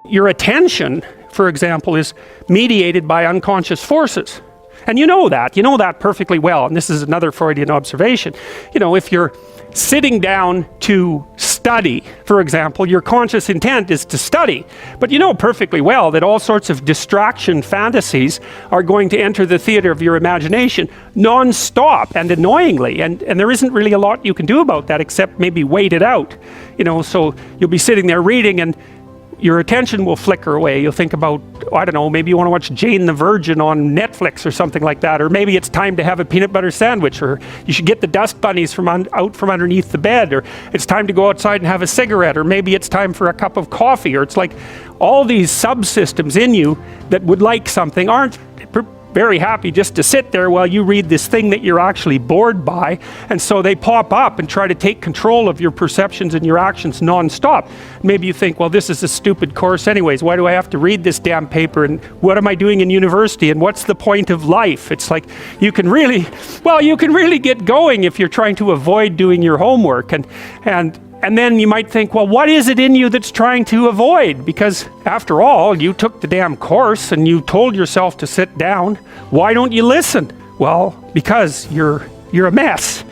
Your attention, for example, is mediated by unconscious forces. And you know that perfectly well. And this is another Freudian observation. You know, if you're sitting down to study, for example, your conscious intent is to study. But you know perfectly well that all sorts of distraction fantasies are going to enter the theater of your imagination non-stop and annoyingly. And there isn't really a lot you can do about that except maybe wait it out. You know, so you'll be sitting there reading and your attention will flicker away. You'll think about, I don't know, maybe you want to watch Jane the Virgin on Netflix or something like that, or maybe it's time to have a peanut butter sandwich, or you should get the dust bunnies out from underneath the bed, or it's time to go outside and have a cigarette, or maybe it's time for a cup of coffee, or it's like all these subsystems in you that would like something aren't very happy just to sit there while you read this thing that you're actually bored by, and so they pop up and try to take control of your perceptions and your actions non-stop. Maybe you think, well, this is a stupid course anyways, why do I have to read this damn paper, and what am I doing in university, and what's the point of life? It's like you can really get going if you're trying to avoid doing your homework, and then you might think, well, what is it in you that's trying to avoid? Because after all, you took the damn course and you told yourself to sit down. Why don't you listen? Well, because you're a mess.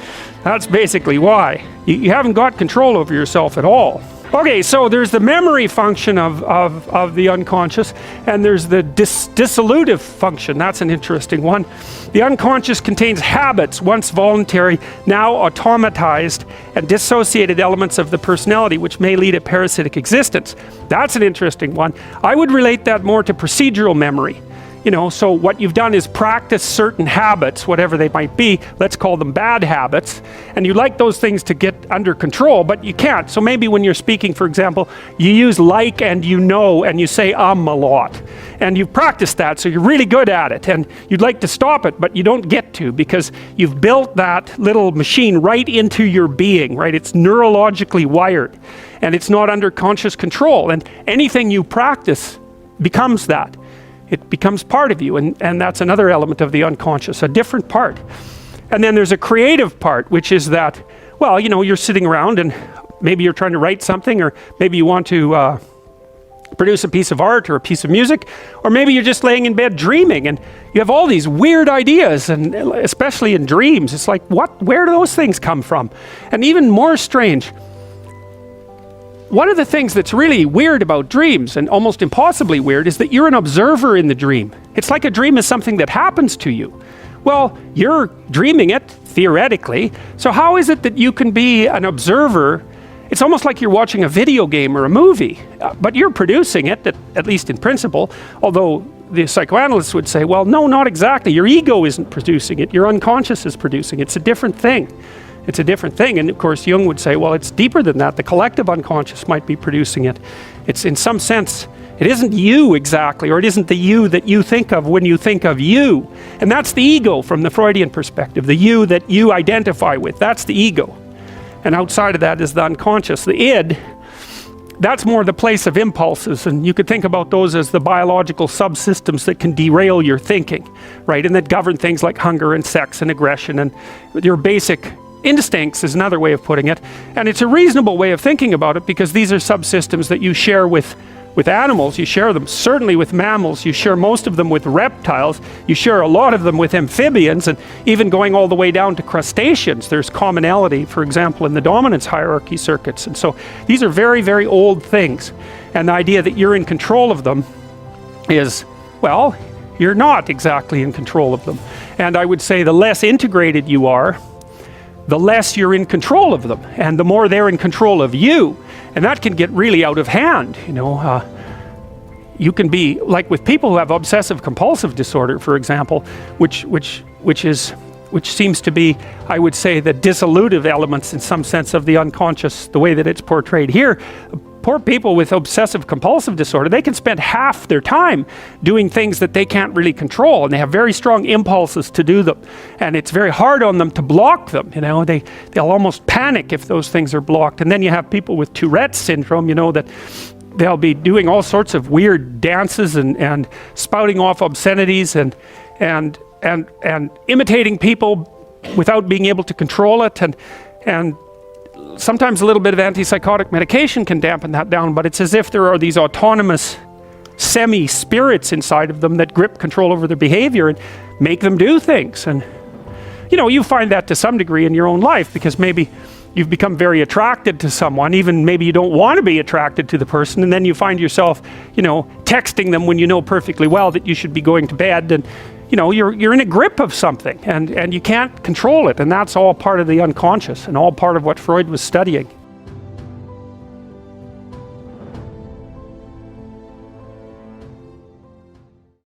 That's basically why. You haven't got control over yourself at all. Okay, so there's the memory function of the unconscious, and there's the dissolutive function. That's an interesting one. The unconscious contains habits, once voluntary, now automatized, and dissociated elements of the personality, which may lead a parasitic existence. That's an interesting one. I would relate that more to procedural memory. You know, so what you've done is practice certain habits, whatever they might be, let's call them bad habits, and you like those things to get under control, but you can't. So maybe when you're speaking, for example, you use like and you know, and you say a lot. And you've practiced that, so you're really good at it, and you'd like to stop it, but you don't get to, because you've built that little machine right into your being, right? It's neurologically wired, and it's not under conscious control, and anything you practice becomes that. It becomes part of you, and that's another element of the unconscious, a different part. And then there's a creative part, which is that, well, you know, you're sitting around and maybe you're trying to write something, or maybe you want to produce a piece of art or a piece of music, or maybe you're just laying in bed dreaming and you have all these weird ideas, and especially in dreams, it's like, where do those things come from? And even more strange, one of the things that's really weird about dreams, and almost impossibly weird, is that you're an observer in the dream. It's like a dream is something that happens to you. Well, you're dreaming it, theoretically, so how is it that you can be an observer? It's almost like you're watching a video game or a movie, but you're producing it, at least in principle, although the psychoanalysts would say, well, no, not exactly. Your ego isn't producing it, your unconscious is producing it. It's a different thing. It's a different thing, and of course Jung would say, well, it's deeper than that. The collective unconscious might be producing it. It's, in some sense, it isn't you exactly, or it isn't the you that you think of when you think of you. And that's the ego from the Freudian perspective, the you that you identify with. That's the ego. And outside of that is the unconscious. The id, that's more the place of impulses, and you could think about those as the biological subsystems that can derail your thinking, right? And that govern things like hunger and sex and aggression and your basic instincts is another way of putting it. And it's a reasonable way of thinking about it, because these are subsystems that you share with animals. You share them certainly with mammals. You share most of them with reptiles. You share a lot of them with amphibians, and even going all the way down to crustaceans. There's commonality, for example, in the dominance hierarchy circuits. And so these are very, very old things. And the idea that you're in control of them is, well, you're not exactly in control of them. And I would say the less integrated you are, the less you're in control of them, and the more they're in control of you. And that can get really out of hand, you know. You can be, like with people who have obsessive compulsive disorder, for example, which seems to be, I would say, the dissolutive elements in some sense of the unconscious, the way that it's portrayed here. Poor people with obsessive compulsive disorder, they can spend half their time doing things that they can't really control, and they have very strong impulses to do them, and it's very hard on them to block them. You know, they'll almost panic if those things are blocked. And then you have people with Tourette's syndrome, you know, that they'll be doing all sorts of weird dances and spouting off obscenities and imitating people without being able to control it, and sometimes a little bit of antipsychotic medication can dampen that down, but it's as if there are these autonomous semi-spirits inside of them that grip control over their behavior and make them do things. And you find that to some degree in your own life, because maybe you've become very attracted to someone, even maybe you don't want to be attracted to the person, and then you find yourself, texting them when you know perfectly well that you should be going to bed, and you're in a grip of something, and you can't control it, and that's all part of the unconscious and all part of what Freud was studying.